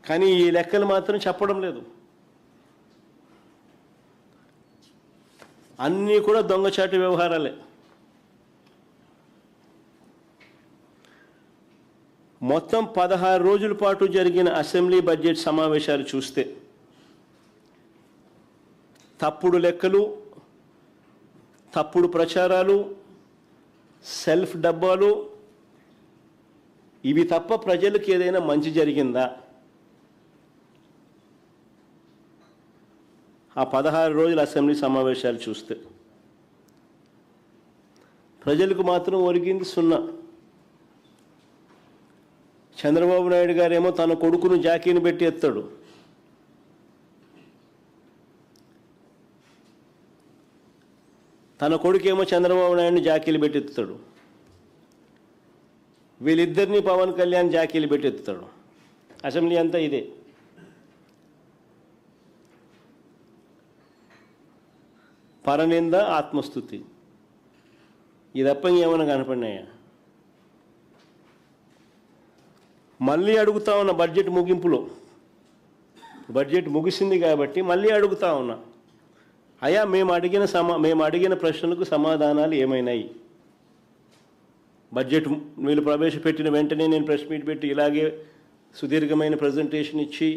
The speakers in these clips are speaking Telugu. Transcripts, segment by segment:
కానీ ఈ లెక్కలు మాత్రం చెప్పడం లేదు. అన్నీ కూడా దొంగచాటు వ్యవహారాలే. మొత్తం 16 రోజుల పాటు జరిగిన అసెంబ్లీ బడ్జెట్ సమావేశాలు చూస్తే తప్పుడు లెక్కలు, తప్పుడు ప్రచారాలు, సెల్ఫ్ డబ్బాలు, ఇవి తప్ప ప్రజలకు ఏదైనా మంచి జరిగిందా? ఆ 16 రోజుల అసెంబ్లీ సమావేశాలు చూస్తే ప్రజలకు మాత్రం ఒరిగింది సున్నా. చంద్రబాబు నాయుడు గారేమో తన కొడుకును జాకీని పెట్టి ఎత్తాడు. తన కొడుకేమో చంద్రబాబు నాయుడిని జాకీలు పెట్టి ఎత్తుతాడు. వీళ్ళిద్దరినీ పవన్ కళ్యాణ్ జాకీలు పెట్టి ఎత్తుతాడు. అసెంబ్లీ అంతా ఇదే. పరనింద, ఆత్మస్తుతి, ఇది తప్ప ఏమైనా కనపడినాయా? మళ్ళీ అడుగుతా ఉన్నా బడ్జెట్ ముగింపులో, బడ్జెట్ ముగిసింది కాబట్టి మళ్ళీ అడుగుతా ఉన్నా, అయ్యా మేము అడిగిన ప్రశ్నలకు సమాధానాలు ఏమైనాయి? బడ్జెట్ వీళ్ళు ప్రవేశపెట్టిన వెంటనే నేను ప్రెస్ మీట్ పెట్టి ఇలాగే సుదీర్ఘమైన ప్రజెంటేషన్ ఇచ్చి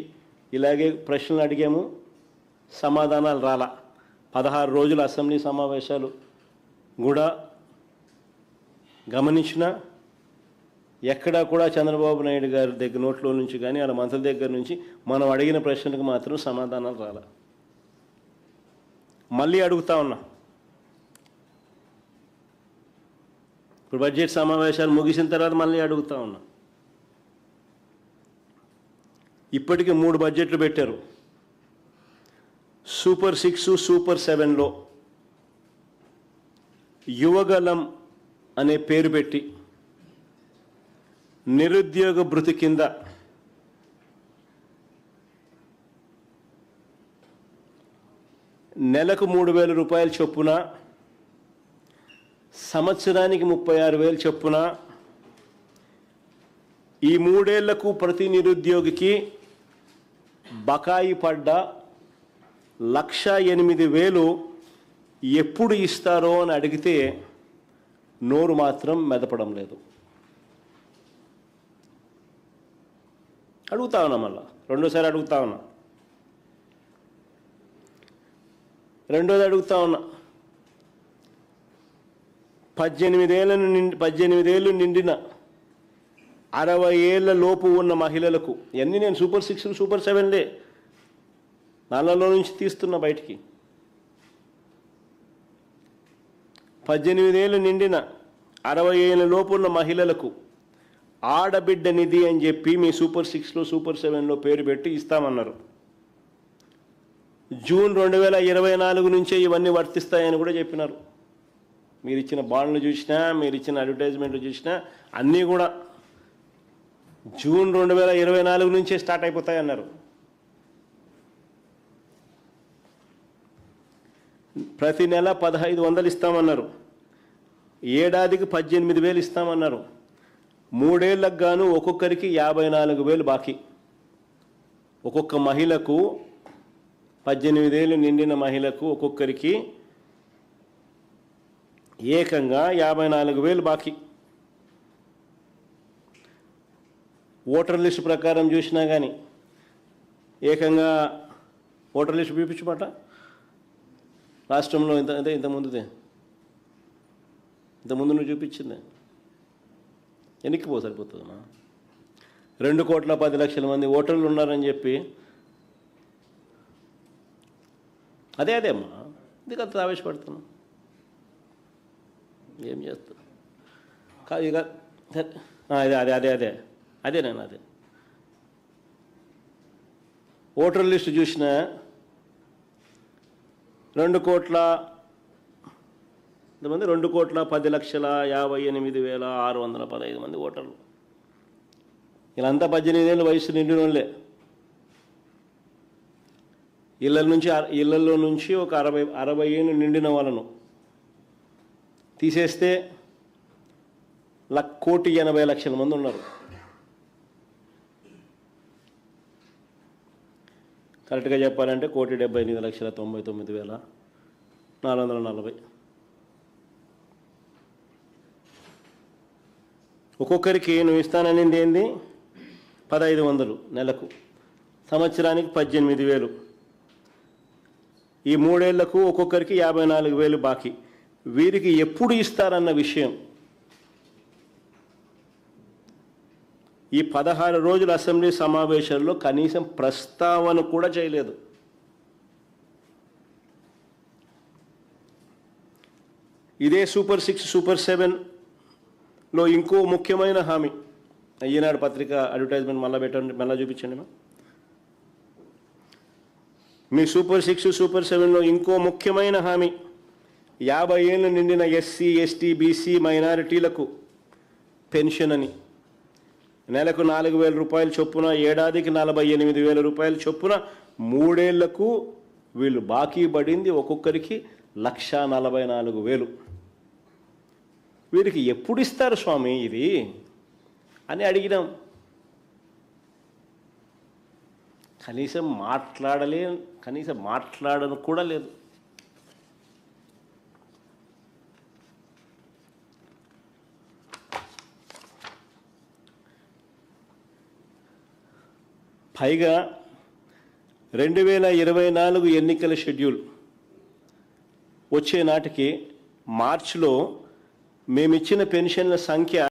ఇలాగే ప్రశ్నలు అడిగాము, సమాధానాలు రాలా. 16 రోజుల అసెంబ్లీ సమావేశాలు కూడా గమనించిన ఎక్కడా కూడా చంద్రబాబు నాయుడు గారి దగ్గర నోట్లో నుంచి కానీ వాళ్ళ మంత్రుల దగ్గర నుంచి మనం అడిగిన ప్రశ్నలకు మాత్రం సమాధానాలు రాలా. మళ్ళీ అడుగుతా ఉన్నా. ఇప్పుడు బడ్జెట్ సమావేశాలు ముగిసిన తర్వాత మళ్ళీ అడుగుతా ఉన్నా. ఇప్పటికీ 3 బడ్జెట్లు పెట్టారు. సూపర్ 6, సూపర్ 7లో యువగలం అనే పేరు పెట్టి నిరుద్యోగ భృతి కింద నెలకు 3,000 రూపాయల చొప్పున, సంవత్సరానికి 36,000 చొప్పున, ఈ 3 ఏళ్లకు ప్రతి నిరుద్యోగికి బకాయి పడ్డ 1,08,000 ఎప్పుడు ఇస్తారో అని అడిగితే నోరు మాత్రం మెదపడం లేదు. అడుగుతా ఉన్నా, మళ్ళా రెండోసారి అడుగుతా ఉన్నా. రెండోది అడుగుతా ఉన్నా, 18 ఏళ్ళు నిండిన 60 ఏళ్ల లోపు ఉన్న మహిళలకు, ఇవన్నీ నేను సూపర్ 6, సూపర్ 7లే నాళ్ళలో నుంచి తీస్తున్నా బయటికి. 18 ఏళ్ళు నిండిన 60 ఏళ్ళ లోపు ఉన్న మహిళలకు ఆడబిడ్డ నిధి అని చెప్పి మీ సూపర్ 6లో, సూపర్ 7లో పేరు పెట్టి ఇస్తామన్నారు. జూన్ 2024 నుంచే ఇవన్నీ వర్తిస్తాయని కూడా చెప్పినారు. మీరు ఇచ్చిన బాండ్లు చూసినా, మీరు ఇచ్చిన అడ్వర్టైజ్మెంట్లు చూసినా అన్నీ కూడా జూన్ 2024 నుంచే స్టార్ట్ అయిపోతాయి అన్నారు. ప్రతి నెల 1,500 ఇస్తామన్నారు. ఏడాదికి 18,000 ఇస్తామన్నారు. 3 ఏళ్లకు గాను ఒక్కొక్కరికి 54,000 బాకీ. ఒక్కొక్క మహిళకు, 18 ఏళ్ళు నిండిన మహిళకు ఒక్కొక్కరికి ఏకంగా 54,000 బాకీ. ఓటర్ లిస్టు ప్రకారం చూసినా కానీ ఏకంగా ఓటర్ లిస్టు చూపించమాట రాష్ట్రంలో ఇంతకుముందు నువ్వు చూపించింది ఎన్నికిపో సరిపోతుందమ్మా. 2,10,00,000 మంది ఓటర్లు ఉన్నారని చెప్పి అదే అమ్మా, ఎందుకు అంత ఆవేశపడుతున్నాం? ఏం చేస్తా కాదు ఇక అదే ఓటర్ లిస్టు చూసిన 2,10,58,615 మంది ఓటర్లు. వీళ్ళంతా 18 ఏళ్ళ వయసు నిండిన వాళ్ళే. ఇళ్లలో నుంచి ఒక 60 ఏళ్ళు నిండిన వాళ్ళను తీసేస్తే 1,80,00,000 మంది ఉన్నారు. కరెక్ట్గా చెప్పాలంటే 1,78,99,440. ఒక్కొక్కరికి నువ్వు ఇస్తాననింది ఏంది? 1,500 నెలకు, సంవత్సరానికి 18,000. ఈ 3 ఏళ్లకు ఒక్కొక్కరికి 54,000 బాకీ. వీరికి ఎప్పుడు ఇస్తారన్న విషయం ఈ 16 రోజుల అసెంబ్లీ సమావేశాల్లో కనీసం ప్రస్తావన కూడా చేయలేదు. ఇదే సూపర్ 6, సూపర్ 7లో ఇంకో ముఖ్యమైన హామీ. ఈనాడు పత్రిక అడ్వర్టైజ్మెంట్ మళ్ళీ పెట్టండి, మళ్ళీ చూపించండి. మీ సూపర్ 6, సూపర్ 7లో ఇంకో ముఖ్యమైన హామీ 50 ఏళ్ళు నిండిన ఎస్సీ, ఎస్టీ, బీసీ, మైనారిటీలకు పెన్షన్ అని. నెలకు 4,000 రూపాయలు చొప్పున, ఏడాదికి 48,000 రూపాయలు చొప్పున 3 ఏళ్లకు వీళ్ళు బాకీ పడింది ఒక్కొక్కరికి 1,44,000. వీరికి ఎప్పుడు ఇస్తారు స్వామి ఇది అని అడిగినాం. కనీసం మాట్లాడను కూడా లేదు. పైగా 2024 ఎన్నికల షెడ్యూల్ వచ్చే నాటికి మార్చిలో మేమిచ్చిన పెన్షన్ల సంఖ్య